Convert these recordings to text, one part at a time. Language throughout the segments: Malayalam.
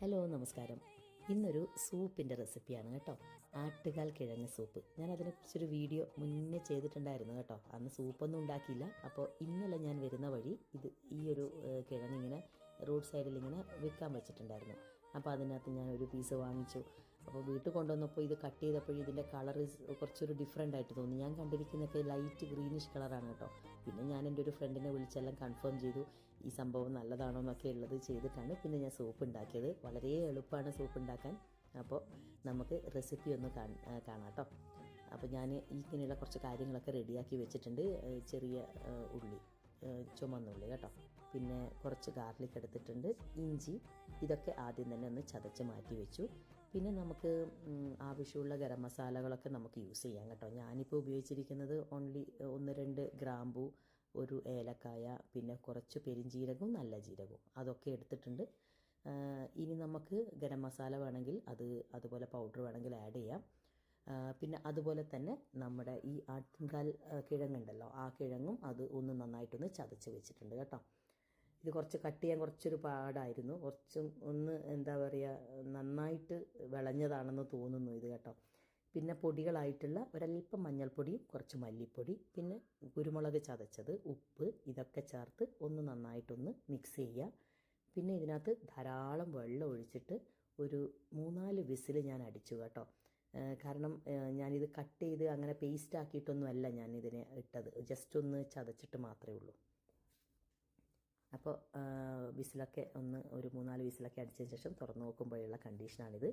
ഹലോ നമസ്കാരം. ഇന്നൊരു സൂപ്പിൻ്റെ റെസിപ്പിയാണ് കേട്ടോ. ആട്ടുകാൽ കിഴങ്ങ് സൂപ്പ്. ഞാൻ അതിനെക്കുറിച്ചൊരു വീഡിയോ മുന്നേ ചെയ്തിട്ടുണ്ടായിരുന്നു കേട്ടോ. അന്ന് സൂപ്പൊന്നും ഉണ്ടാക്കിയില്ല. അപ്പോൾ ഇന്നലെ ഞാൻ വരുന്ന വഴി ഈ ഒരു കിഴങ്ങിങ്ങനെ റോഡ് സൈഡിൽ ഇങ്ങനെ വിൽക്കാൻ വെച്ചിട്ടുണ്ടായിരുന്നു. അപ്പോൾ അതിനകത്ത് ഞാൻ ഒരു പീസ് വാങ്ങിച്ചു. അപ്പോൾ വീട്ടിൽ കൊണ്ടുവന്നപ്പോൾ ഇത് കട്ട് ചെയ്തപ്പോഴും ഇതിൻ്റെ കളർ കുറച്ചൊരു ഡിഫറെൻ്റ് ആയിട്ട് തോന്നി. ഞാൻ കണ്ടിരിക്കുന്നതൊക്കെ ലൈറ്റ് ഗ്രീനിഷ് കളറാണ് കേട്ടോ. പിന്നെ ഞാൻ എൻ്റെ ഒരു ഫ്രണ്ടിനെ വിളിച്ചെല്ലാം കൺഫേം ചെയ്തു ഈ സംഭവം നല്ലതാണോ എന്നൊക്കെ ഉള്ളത് ചെയ്തിട്ടാണ് പിന്നെ ഞാൻ സൂപ്പ് ഉണ്ടാക്കിയത്. വളരെ എളുപ്പമാണ് സൂപ്പ് ഉണ്ടാക്കാൻ. അപ്പോൾ നമുക്ക് റെസിപ്പി ഒന്ന് കാണാം കേട്ടോ. അപ്പോൾ ഞാൻ ഇങ്ങനെയുള്ള കുറച്ച് കാര്യങ്ങളൊക്കെ റെഡിയാക്കി വെച്ചിട്ടുണ്ട്. ചെറിയ ഉള്ളി, ചുമന്നുള്ളി കേട്ടോ, പിന്നെ കുറച്ച് ഗാർലിക് എടുത്തിട്ടുണ്ട്, ഇഞ്ചി, ഇതൊക്കെ ആദ്യം തന്നെ ഒന്ന് ചതച്ച് മാറ്റി വെച്ചു. പിന്നെ നമുക്ക് ആവശ്യമുള്ള ഗരം മസാലകളൊക്കെ നമുക്ക് യൂസ് ചെയ്യാം കേട്ടോ. ഞാനിപ്പോൾ ഉപയോഗിച്ചിരിക്കുന്നത് ഓൺലി 1-2 ഗ്രാമ്പൂ, ഒരു ഏലക്കായ, പിന്നെ കുറച്ച് പെരിഞ്ജീരകവും നല്ല ജീരകവും അതൊക്കെ എടുത്തിട്ടുണ്ട്. ഇനി നമുക്ക് ഗരം മസാല വേണമെങ്കിൽ അതുപോലെ പൗഡർ വേണമെങ്കിൽ ആഡ് ചെയ്യാം. പിന്നെ അതുപോലെ തന്നെ നമ്മുടെ ഈ ആട്ടുംകാൽ കിഴങ്ങുണ്ടല്ലോ, ആ കിഴങ്ങും അത് ഒന്ന് നന്നായിട്ടൊന്ന് ചതച്ച് വെച്ചിട്ടുണ്ട് കേട്ടോ. ഇത് കുറച്ച് കട്ട് ചെയ്യാൻ കുറച്ചൊരു പാടായിരുന്നു. ഒന്ന് എന്താ പറയുക, നന്നായിട്ട് വിളഞ്ഞതാണെന്ന് തോന്നുന്നു ഇത് കേട്ടോ. പിന്നെ പൊടികളായിട്ടുള്ള ഒരല്പം മഞ്ഞൾപ്പൊടിയും കുറച്ച് മല്ലിപ്പൊടി, പിന്നെ കുരുമുളക് ചതച്ചത്, ഉപ്പ്, ഇതൊക്കെ ചേർത്ത് ഒന്ന് നന്നായിട്ടൊന്ന് മിക്സ് ചെയ്യുക. പിന്നെ ഇതിനകത്ത് ധാരാളം വെള്ളം ഒഴിച്ചിട്ട് ഒരു 3-4 വിസിൽ ഞാൻ അടിച്ചു കേട്ടോ. കാരണം ഞാനിത് കട്ട് ചെയ്ത് അങ്ങനെ പേസ്റ്റ് ആക്കിയിട്ടൊന്നുമല്ല ഞാനിതിനെ ഇട്ടത്, ജസ്റ്റ് ഒന്ന് ചതച്ചിട്ട് മാത്രമേ ഉള്ളൂ. അപ്പോൾ വിസിലൊക്കെ ഒരു 3-4 വിസിലൊക്കെ അടിച്ചതിന് ശേഷം തുറന്നു നോക്കുമ്പോഴുള്ള കണ്ടീഷനാണിത്.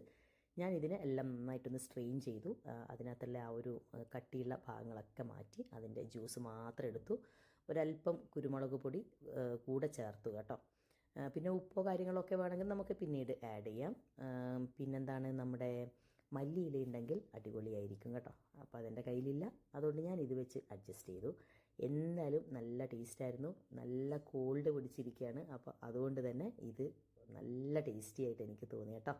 ഞാനിതിനെ എല്ലാം നന്നായിട്ടൊന്ന് സ്ട്രെയിൻ ചെയ്തു. അതിനകത്തുള്ള ആ ഒരു കട്ടിയുള്ള ഭാഗങ്ങളൊക്കെ മാറ്റി അതിൻ്റെ ജ്യൂസ് മാത്രം എടുത്തു. ഒരല്പം കുരുമുളക് പൊടി കൂടെ ചേർത്തു കേട്ടോ. പിന്നെ ഉപ്പോ കാര്യങ്ങളൊക്കെ വേണമെങ്കിൽ നമുക്ക് പിന്നീട് ആഡ് ചെയ്യാം. പിന്നെന്താണ്, നമ്മുടെ മല്ലിയില ഉണ്ടെങ്കിൽ അടിപൊളിയായിരിക്കും കേട്ടോ. അപ്പോൾ അതെൻ്റെ കയ്യിലില്ല, അതുകൊണ്ട് ഞാൻ ഇത് വെച്ച് അഡ്ജസ്റ്റ് ചെയ്തു. എന്തായാലും നല്ല ടേസ്റ്റായിരുന്നു. നല്ല കോൾഡ് പിടിച്ചിരിക്കുകയാണ്. അപ്പോൾ അതുകൊണ്ട് തന്നെ ഇത് നല്ല ടേസ്റ്റി ആയിട്ട് എനിക്ക് തോന്നി കേട്ടോ.